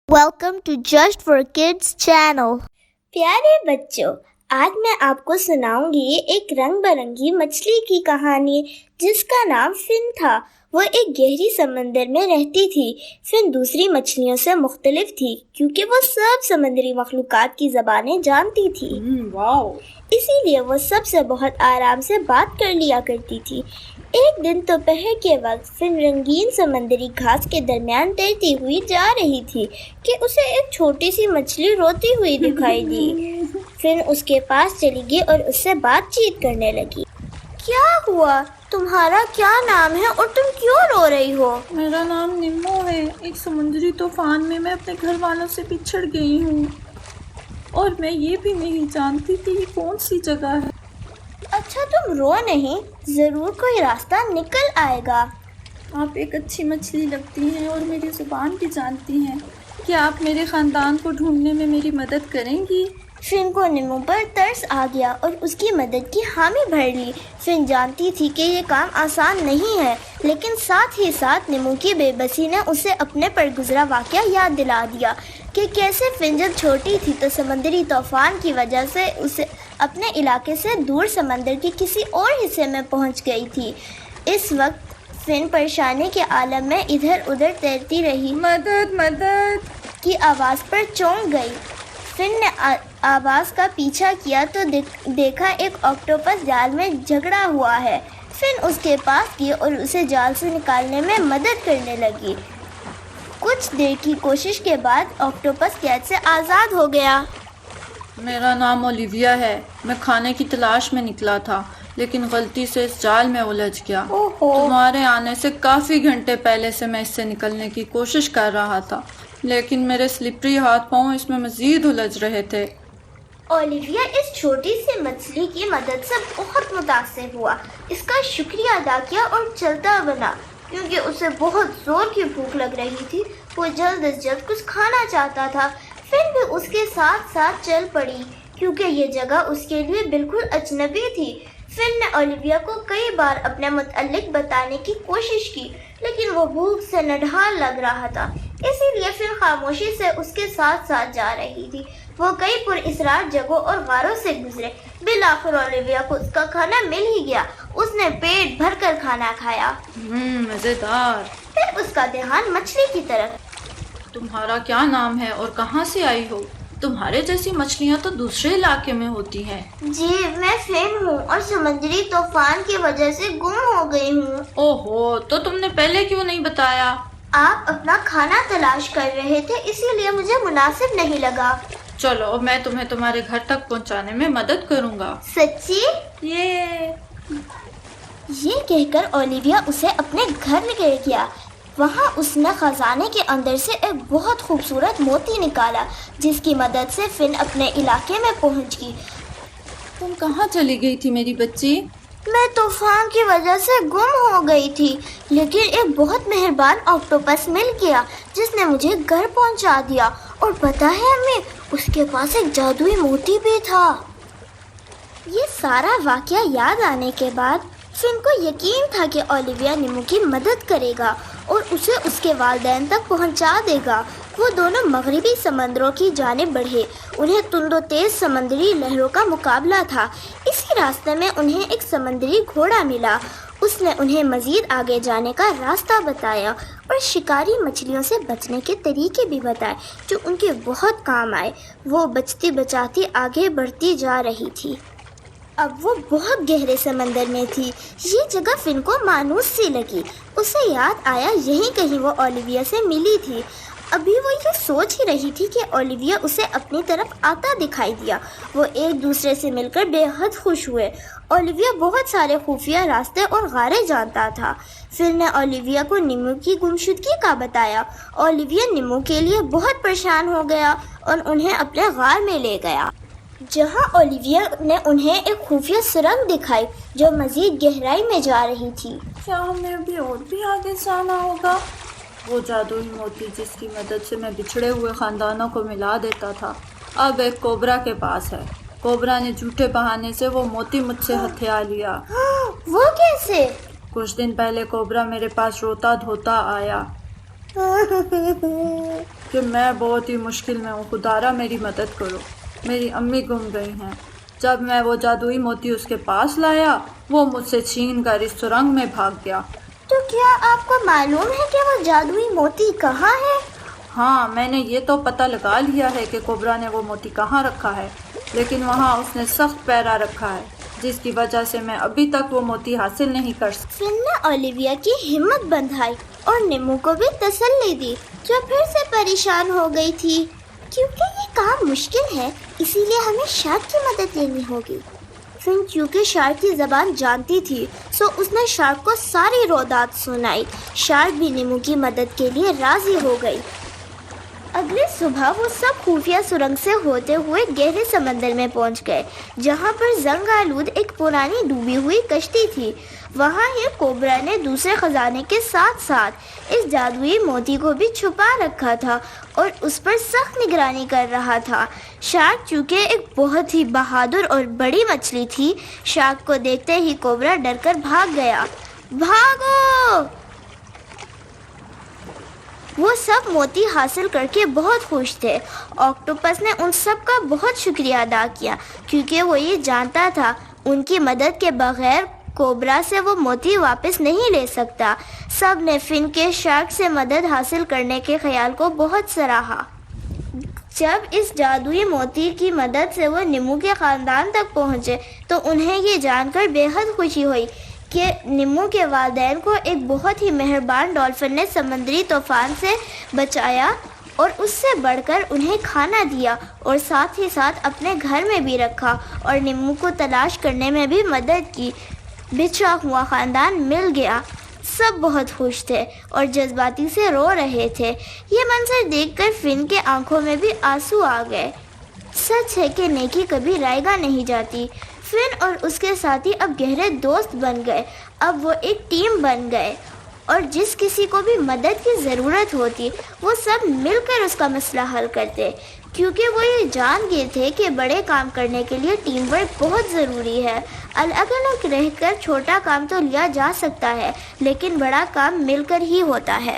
Welcome to Just for Kids channel. प्यारे बच्चों, आज मैं आपको सुनाऊंगी एक रंग बिरंगी मछली की कहानी जिसका नाम फिन था। वो एक गहरी समंदर में रहती थी। फिन दूसरी मछलियों से मुख्तलिफ थी क्योंकि वो सब समुद्री मखलूकात की ज़बानें जानती थी। इसीलिए वो सबसे बहुत आराम से बात कर लिया करती थी। एक दिन दोपहर के वक्त फिन रंगीन समंदरी घास के दरमियान तैरती हुई जा रही थी कि उसे एक छोटी सी मछली रोती हुई दिखाई दी। फिन उसके पास चली गई और उससे बातचीत करने लगी। क्या हुआ? तुम्हारा क्या नाम है और तुम क्यों रो रही हो? मेरा नाम निम्मो है। एक समुद्री तूफान में मैं अपने घर वालों से बिछड़ गई हूँ और मैं ये भी नहीं जानती कि ये कौन सी जगह है। अच्छा, तुम रो नहीं, ज़रूर कोई रास्ता निकल आएगा। आप एक अच्छी मछली लगती हैं और मेरी ज़ुबान भी जानती हैं। क्या आप मेरे ख़ानदान को ढूंढने में मेरी मदद करेंगी? फिन को निम्मो पर तरस आ गया और उसकी मदद की हामी भर ली। फिन जानती थी कि ये काम आसान नहीं है, लेकिन साथ ही साथ निम्मो की बेबसी ने उसे अपने पर गुजरा वाक़या याद दिला दिया कि कैसे फिन जब छोटी थी तो समंदरी तूफान की वजह से उसे अपने इलाके से दूर समंदर के किसी और हिस्से में पहुंच गई थी। इस वक्त फिन परेशानी के आलम में इधर उधर तैरती रही। मदद मदद की आवाज़ पर चौंक गई। फिन ने आवाज़ का पीछा किया तो देखा एक ऑक्टोपस जाल में झगड़ा हुआ है। फिन उसके पास गई और उसे जाल से निकालने में मदद करने लगी। कुछ देर की कोशिश के बाद ऑक्टोपस कैद से आज़ाद हो गया। मेरा नाम ओलिविया है। मैं खाने की तलाश में निकला था, लेकिन गलती से इस जाल में उलझ गया। तुम्हारे आने से काफ़ी घंटे पहले से मैं इससे निकलने की कोशिश कर रहा था, लेकिन मेरे स्लिपरी हाथ पांव इसमें मज़ीद उलझ रहे थे। ओलिविया इस छोटी सी मछली की मदद से बहुत मुतासिर हुआ। इसका शुक्रिया अदा किया और चलता बना क्योंकि उसे बहुत ज़ोर की भूख लग रही थी। वो जल्द से जल्द कुछ खाना चाहता था। फिर भी उसके साथ साथ चल पड़ी क्योंकि ये जगह उसके लिए बिल्कुल अजनबी थी। फिन ने ओलिविया को कई बार अपने मुतल्लिक बताने की कोशिश की, लेकिन वो भूख से नढाल लग रहा था। इसीलिए फिर खामोशी से उसके साथ साथ जा रही थी। वो कई पुरअसरार जगहों और गारों से गुजरे। बिलाखिर ओलिविया को उसका खाना मिल ही गया। उसने पेट भर कर खाना खाया। मज़ेदार। फिर उसका ध्यान मछली की तरफ। तुम्हारा क्या नाम है और कहाँ से आई हो? तुम्हारे जैसी मछलियाँ तो दूसरे इलाके में होती हैं। जी, मैं फिन हूँ और समुद्री तूफान की वजह से गुम हो गई हूँ। ओहो, तो तुमने पहले क्यों नहीं बताया? आप अपना खाना तलाश कर रहे थे, इसीलिए मुझे मुनासिब नहीं लगा। चलो, मैं तुम्हें तुम्हारे घर तक पहुँचाने में मदद करूँगा। सच्ची? ये कहकर ओलिविया उसे अपने घर ले गया। वहाँ उसने खजाने के अंदर से एक बहुत खूबसूरत मोती निकाला, जिसकी मदद से फिन अपने इलाके में पहुँच गई। तुम कहाँ चली गई थी मेरी बच्ची? मैं तूफान की वजह से गुम हो गई थी, लेकिन एक बहुत मेहरबान ऑक्टोपस मिल गया जिसने मुझे घर पहुँचा दिया। और पता है अम्मी, उसके पास एक जादुई मोती भी था। ये सारा वाक़या याद आने के बाद फिन को यकीन था कि ओलिविया निम्मो की मदद करेगा और उसे उसके वालिदैन तक पहुंचा देगा। वो दोनों मगरिबी समंदरों की जानिब बढ़े। उन्हें तुंदो तेज़ समंदरी लहरों का मुकाबला था। इसी रास्ते में उन्हें एक समंदरी घोड़ा मिला। उसने उन्हें मज़ीद आगे जाने का रास्ता बताया और शिकारी मछलियों से बचने के तरीके भी बताए जो उनके बहुत काम आए। वो बचती बचाती आगे बढ़ती जा रही थी। अब वो बहुत गहरे समंदर में थी। ये जगह फिन को मानूस सी लगी। उसे याद आया यहीं कहीं वो ओलिविया से मिली थी। अभी वो ये सोच ही रही थी कि ओलिविया उसे अपनी तरफ आता दिखाई दिया। वो एक दूसरे से मिलकर बेहद खुश हुए। ओलिविया बहुत सारे खुफिया रास्ते और गारे जानता था। फिर ने ओलिविया को निम्मो की गुमशुदगी का बताया। ओलिविया निम्मो के लिए बहुत परेशान हो गया और उन्हें अपने गार में ले गया, जहां ओलिविया ने उन्हें एक खुफिया सुरंग दिखाई जो मजीद गहराई में जा रही थी। क्या हमें अभी और भी आगे जाना होगा? वो जादुई मोती जिसकी मदद से मैं बिछड़े हुए खानदानों को मिला देता था, अब एक कोबरा के पास है। कोबरा ने झूठे बहाने से वो मोती मुझसे हथिया लिया। वो कैसे? कुछ दिन पहले कोबरा मेरे पास रोता धोता आया। کہ میں بہت ہی مشکل میں ہوں، خدارا میری مدد کرو، میری امی گم گئی ہیں۔ جب میں وہ جادوئی موتی اس کے پاس لایا، وہ مجھ سے چھین کر اس سرنگ میں بھاگ گیا۔ تو کیا آپ کو معلوم ہے کہ وہ جادوئی موتی کہاں ہے؟ ہاں، میں نے یہ تو پتہ لگا لیا ہے کہ کوبرا نے وہ موتی کہاں رکھا ہے، لیکن وہاں اس نے سخت پہرا رکھا ہے، جس کی وجہ سے میں ابھی تک وہ موتی حاصل نہیں کر سکتا۔ فن نے اولیویا کی ہمت بندھائی اور نیمو کو بھی تسلی دی، جو پھر سے پریشان ہو گئی تھی۔ کیونکہ یہ کام مشکل ہے، اسی لیے ہمیں شارک کی مدد لینی ہوگی۔ فن کیونکہ شارک کی زبان جانتی تھی، سو اس نے شارک کو ساری رودات سنائی۔ شارک بھی نیمو کی مدد کے لیے راضی ہو گئی۔ اگلی صبح وہ سب خفیہ سرنگ سے ہوتے ہوئے گہرے سمندر میں پہنچ گئے، جہاں پر زنگ آلود ایک پرانی ڈوبی ہوئی کشتی تھی۔ وہاں ہی کوبرا نے دوسرے خزانے کے ساتھ ساتھ اس جادوئی موتی کو بھی چھپا رکھا تھا اور اس پر سخت نگرانی کر رہا تھا۔ شارک چونکہ ایک بہت ہی بہادر اور بڑی مچھلی تھی، شارک کو دیکھتے ہی کوبرا ڈر کر بھاگ گیا۔ بھاگو! وہ سب موتی حاصل کر کے بہت خوش تھے۔ آکٹوپس نے ان سب کا بہت شکریہ ادا کیا، کیونکہ وہ یہ جانتا تھا ان کی مدد کے بغیر کوبرا سے وہ موتی واپس نہیں لے سکتا۔ سب نے فن کے شارک سے مدد حاصل کرنے کے خیال کو بہت سراہا۔ جب اس جادوئی موتی کی مدد سے وہ نیمو کے خاندان تک پہنچے تو انہیں یہ جان کر بے حد خوشی ہوئی کہ نیمو کے والدین کو ایک بہت ہی مہربان ڈولفن نے سمندری طوفان سے بچایا اور اس سے بڑھ کر انہیں کھانا دیا اور ساتھ ہی ساتھ اپنے گھر میں بھی رکھا اور نیمو کو تلاش کرنے میں بھی مدد کی۔ بچھڑا ہوا خاندان مل گیا۔ سب بہت خوش تھے اور جذباتی سے رو رہے تھے۔ یہ منظر دیکھ کر فن کے آنکھوں میں بھی آنسو آ گئے۔ سچ ہے کہ نیکی کبھی رائے گا نہیں جاتی۔ فن اور اس کے ساتھی اب گہرے دوست بن گئے۔ اب وہ ایک ٹیم بن گئے اور جس کسی کو بھی مدد کی ضرورت ہوتی وہ سب مل کر اس کا مسئلہ حل کرتے، کیونکہ وہ یہ جان گئے تھے کہ بڑے کام کرنے کے لیے ٹیم ورک بہت ضروری ہے۔ الگ الگ رہ کر چھوٹا کام تو لیا جا سکتا ہے، لیکن بڑا کام مل کر ہی ہوتا ہے۔